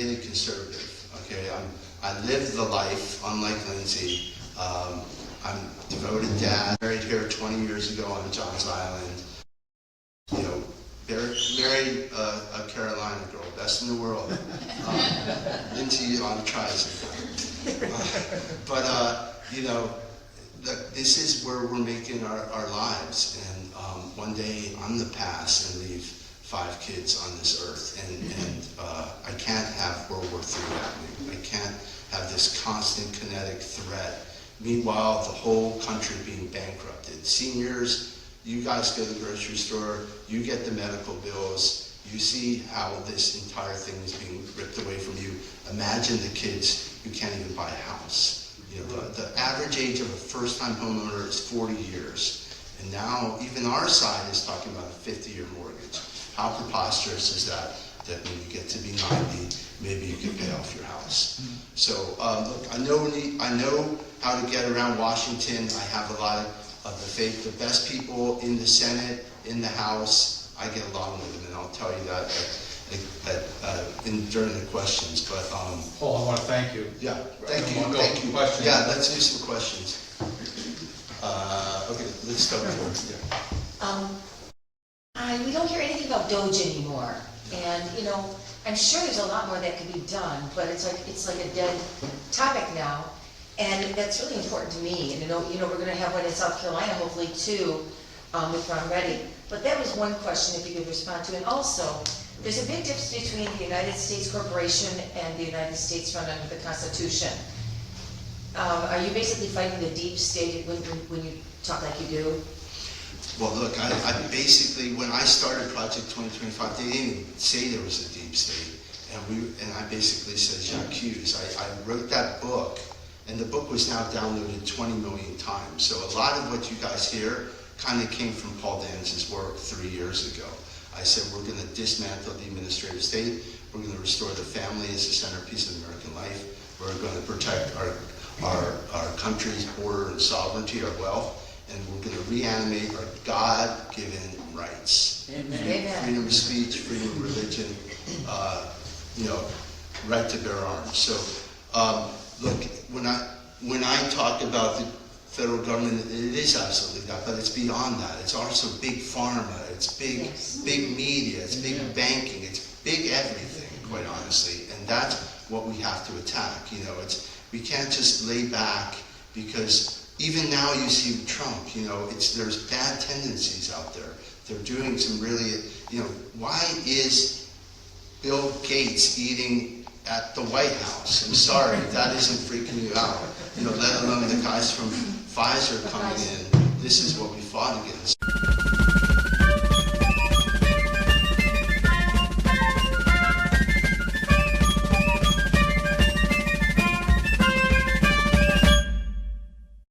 opinionated conservative. Okay, I live the life, unlike Lindsay. I'm a devoted dad. Married here 20 years ago on John's Island. You know, married a Carolina girl, best in the world. Lindsay on tries it. You know, this is where we're making our lives. And one day I'm the pass and leave 5 kids on this earth. And I can't have World War III happening. I can't have this constant kinetic threat. Meanwhile, the whole country being bankrupted. Seniors, you guys go to the grocery store, you get the medical bills, you see how this entire thing is being ripped away from you. Imagine the kids who can't even buy a house. You know, the average age of a first-time homeowner is 40 years. And now even our side is talking about a 50-year mortgage. How preposterous is that when you get to be 90, maybe you can pay off your house. So look, I know how to get around Washington. I have a lot of the faith. The best people in the Senate, in the House, I get along with them, and I'll tell you that during the questions. But Paul, I want to thank you. Yeah, thank you. Questions. Yeah, let's do some questions. Okay, let's start with here. We don't hear anything about Doge anymore, and you know, I'm sure there's a lot more that could be done, but it's like a dead topic now, and that's really important to me. And you know, we're going to have one in South Carolina, hopefully too, if I'm ready. But that was one question, if you could respond to. And also, there's a big difference between the United States corporation and the United States run under the Constitution. Are you basically fighting the deep state when you talk like you do? Well, look, I basically, when I started Project 2025, they didn't even say there was a deep state. And I basically said, j'accuse. I wrote that book, and the book was now downloaded 20 million times. So a lot of what you guys hear kind of came from Paul Danz's work 3 years ago. I said, we're going to dismantle the administrative state. We're going to restore the family as the centerpiece of American life. We're going to protect our country's border and sovereignty, our wealth. And we're going to reanimate our God-given rights. Amen. Freedom of speech, freedom of religion, right to bear arms. So, look, when I talk about the federal government, it is absolutely that, but it's beyond that. It's also big pharma, it's big media, it's big banking, it's big everything, quite honestly. And that's what we have to attack. You know, we can't just lay back, because even now you see Trump, there's bad tendencies out there. They're doing some really, why is Bill Gates eating at the White House? I'm sorry, that isn't freaking you out. Let alone the guys from Pfizer coming in. This is what we fought against.